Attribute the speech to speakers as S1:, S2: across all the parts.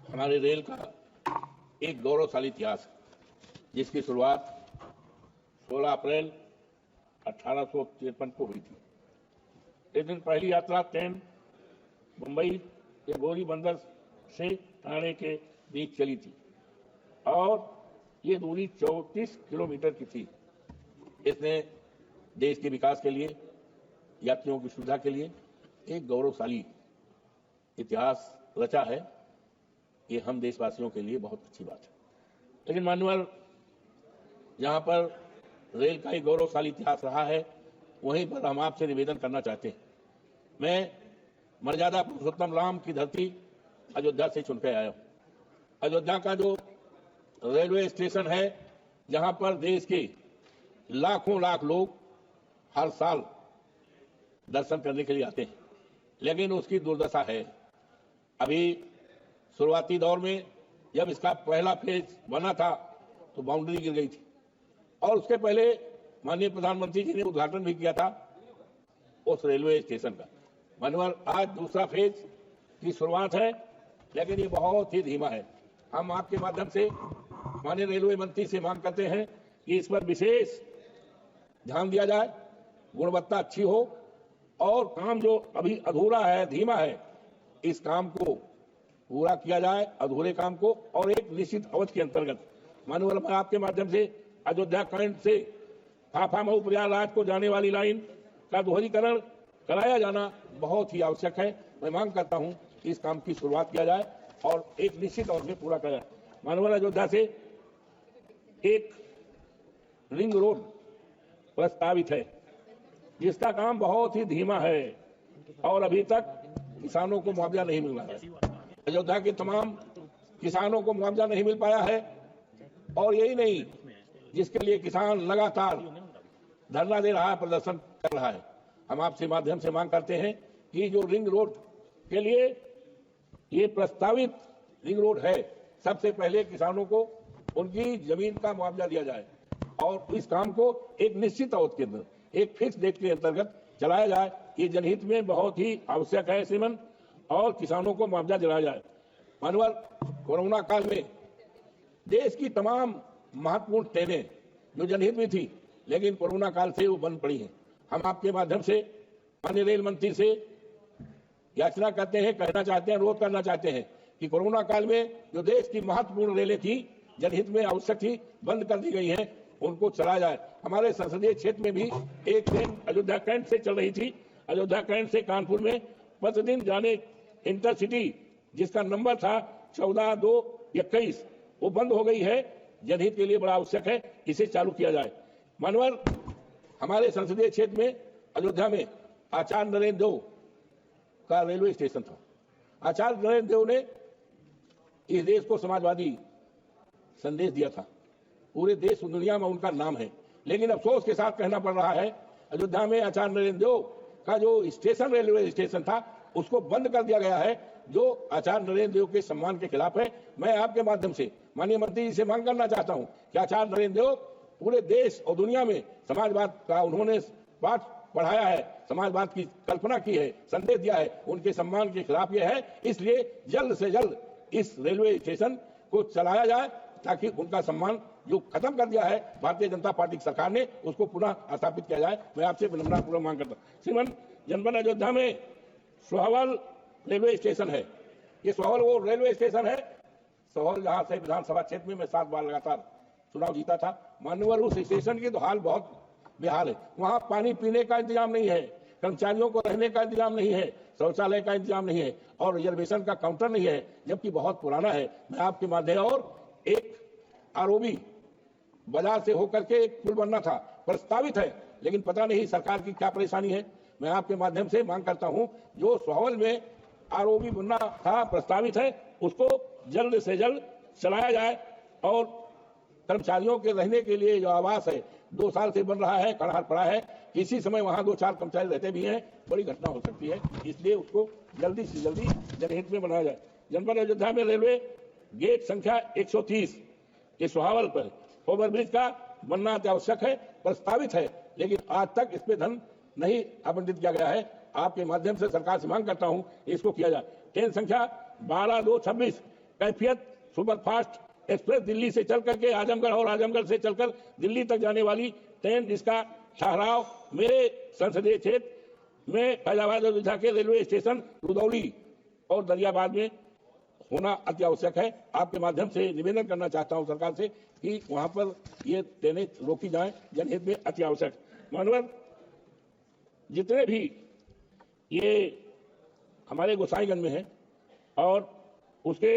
S1: हमारे रेल का एक गौरवशाली इतिहास है, जिसकी शुरुआत 16 अप्रैल 1853 को हुई थी। इस दिन पहली यात्रा ट्रेन मुंबई के बोरी बंदर से ठाणे के बीच चली थी और ये दूरी 34 किलोमीटर की थी। इसने देश के विकास के लिए, यात्रियों की सुविधा के लिए एक गौरवशाली इतिहास रचा है। ये हम देशवासियों के लिए बहुत अच्छी बात है। लेकिन मान्यवर, जहां पर रेल का एक गौरवशाली इतिहास रहा है, वहीं पर हम आपसे निवेदन करना चाहते हैं। मैं मर्यादा पुरुषोत्तम राम की धरती अयोध्या से चुनकर आया हूं। अयोध्या का जो रेलवे स्टेशन है, जहां पर देश के लाखों लाख लोग हर साल दर्शन करने के लिए आते हैं, लेकिन उसकी दुर्दशा है। अभी शुरुआती दौर में जब इसका पहला फेज बना था तो बाउंड्री गिर गई थी और उसके पहले माननीय प्रधानमंत्री जी ने उद्घाटन भी किया था उस रेलवे स्टेशन का। मानवर, आज दूसरा फेज की शुरुआत है, लेकिन ये बहुत ही धीमा है। हम आपके माध्यम से माननीय रेलवे मंत्री से मांग करते हैं कि इस पर विशेष ध्यान दिया जाए, गुणवत्ता अच्छी हो और काम जो अभी अधूरा है, धीमा है, इस काम को पूरा किया जाए, अधूरे काम को, और एक निश्चित अवधि के अंतर्गत। माननीय, मैं आपके माध्यम से अयोध्या कैंट से फाफा मऊ प्रयागराज को जाने वाली लाइन का दोहरीकरण कराया जाना बहुत ही आवश्यक है। मैं मांग करता हूं कि इस काम की शुरुआत किया जाए और एक निश्चित अवधि में पूरा किया जाए। माननीय, अयोध्या से एक रिंग रोड प्रस्तावित है, जिसका काम बहुत ही धीमा है और अभी तक किसानों को मुआवजा नहीं मिल रहा है। अयोध्या के तमाम किसानों को मुआवजा नहीं मिल पाया है और यही नहीं, जिसके लिए किसान लगातार धरना दे रहा है, प्रदर्शन कर रहा है। हम आपसे माध्यम से मांग करते हैं कि जो रिंग रोड के लिए ये प्रस्तावित रिंग रोड है, सबसे पहले किसानों को उनकी जमीन का मुआवजा दिया जाए और इस काम को एक निश्चित अवधि के अंदर, एक फिक्स डेट के अंतर्गत चलाया जाए। ये जनहित में बहुत ही आवश्यक है श्रीमन, और किसानों को मुआवजा दिलाया जाए। मानवर, कोरोना काल में देश की तमाम महत्वपूर्ण ट्रेनें जो जनहित में थी, लेकिन कोरोना काल से वो बंद पड़ी हैं। हम आपके माध्यम से माननीय रेल मंत्री से याचना करते हैं, कहना चाहते हैं, अनुरोध करना चाहते हैं कि कोरोना काल में जो देश की महत्वपूर्ण रेलें थी, जनहित में आवश्यक थी, बंद कर दी गई हैं, उनको चलाया जाए। हमारे संसदीय क्षेत्र में भी एक ट्रेन अयोध्या कैंट से चल रही थी। अयोध्या कैंट से कानपुर में प्रतिदिन जाने इंटरसिटी, जिसका नंबर था 14-2-21, वो बंद हो गई है। जनहित के लिए बड़ा आवश्यक है, इसे चालू किया जाए। मानवर, हमारे संसदीय क्षेत्र में अयोध्या में आचार्य नरेंद्र देव का रेलवे स्टेशन था। आचार्य नरेंद्र देव ने इस देश को समाजवादी संदेश दिया था। पूरे देश दुनिया में उनका नाम है, लेकिन अफसोस के साथ कहना पड़ रहा है, अयोध्या में आचार्य नरेंद्र देव का जो स्टेशन, रेलवे स्टेशन था, उसको बंद कर दिया गया है, जो आचार्य नरेंद्र देव के सम्मान के खिलाफ है। मैं आपके माध्यम से माननीय मंत्री जी से मांग करना चाहता हूं कि आचार्य नरेंद्र देव पूरे देश और दुनिया में समाजवाद का उन्होंने पाठ पढ़ाया है, समाजवाद की कल्पना की है, संदेश दिया है, उनके सम्मान के खिलाफ यह है। इसलिए जल्द से जल्द इस रेलवे स्टेशन को चलाया जाए, ताकि उनका सम्मान जो खत्म कर दिया है भारतीय जनता पार्टी की सरकार ने, उसको पुनः स्थापित किया जाए। मैं आपसे विनम्रतापूर्वक मांग करता हूँ। श्रीमन, जनपद अयोध्या में सोहावल रेलवे स्टेशन है। ये सोहावल वो रेलवे स्टेशन है, सोहावल जहां से विधानसभा क्षेत्र में मैं 7 बार लगातार चुनाव जीता था। मान्यवर, उस स्टेशन की तो हाल बहुत बेहाल है। वहां पानी पीने का इंतजाम नहीं है, कर्मचारियों को रहने का इंतजाम नहीं है, शौचालय का इंतजाम नहीं है और रिजर्वेशन का काउंटर नहीं है, जबकि बहुत पुराना है। मैं आपके माध्यम, और एक आरओबी बाजार से होकर के एक पुल बनना था, प्रस्तावित है, लेकिन पता नहीं सरकार की क्या परेशानी है। मैं आपके माध्यम से मांग करता हूं, जो सोहावल में आरओबी बनना था, प्रस्तावित है, उसको जल्द से जल्द चलाया जाए और कर्मचारियों के रहने के लिए जो आवास है, 2 साल से बन रहा है, खड़ाहट पड़ा है, किसी समय वहां 2-4 कर्मचारी रहते भी हैं, बड़ी घटना हो सकती है, इसलिए उसको जल्दी से जल्दी जनहित में बनाया जाए। जनपद अयोध्या में रेलवे गेट संख्या 130 ये सोहावल पर ओवरब्रिज का बनना अत्यावश्यक है, प्रस्तावित है, लेकिन आज तक इस पे धन नहीं आवंटित किया गया है। आपके माध्यम से सरकार से मांग करता हूं, इसको किया जाए। ट्रेन संख्या 12-2-26 कैफियत सुपरफास्ट एक्सप्रेस दिल्ली से चल करके आजमगढ़ और आजमगढ़ से चलकर दिल्ली तक जाने वाली ट्रेन, जिसका ठहराव मेरे संसदीय क्षेत्र में फैजाबाद और विधा के रेलवे स्टेशन रुदौली और दरियाबाद में होना अति आवश्यक है। आपके माध्यम से निवेदन करना चाहता हूं सरकार से कि वहां पर ये ट्रेनें रोकी जाएं, जनहित में अति आवश्यक। मानवर जितने भी ये हमारे गोसाईगंज में है और उसके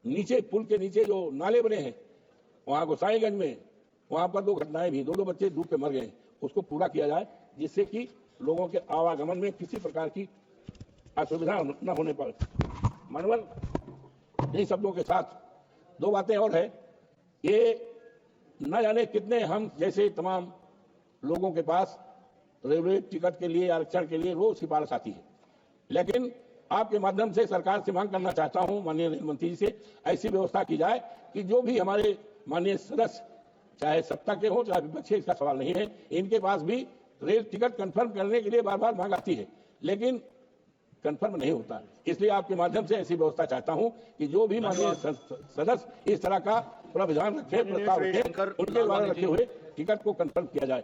S1: नीचे, पुल के नीचे जो नाले बने हैं, वहां गोसाईगंज में वहां पर 2 घटनाएं भी, 2 बच्चे डूब के मर गए, उसको पूरा किया जाए, जिससे कि लोगों के आवागमन में किसी प्रकार की असुविधा न होने पर। मनोबल इन शब्दों के साथ 2 बातें और है। ये न जाने कितने हम जैसे तमाम लोगों के पास रेलवे टिकट के लिए, आरक्षण के लिए रोज सिफारिश आती है, लेकिन आपके माध्यम से सरकार से मांग करना चाहता हूं माननीय रेल मंत्री जी से, ऐसी व्यवस्था की जाए कि जो भी हमारे माननीय सदस्य, चाहे सत्ता के हो चाहे विपक्षी, इसका सवाल नहीं है, इनके पास भी रेल टिकट कंफर्म करने के लिए बार बार मांग आती है, लेकिन कंफर्म नहीं होता। इसलिए आपके माध्यम से ऐसी व्यवस्था चाहता हूं कि जो भी माननीय सदस्य इस तरह का प्रावधान रखे, प्रस्ताव रखे, उनके द्वारा रखे हुए टिकट को कंफर्म किया जाए।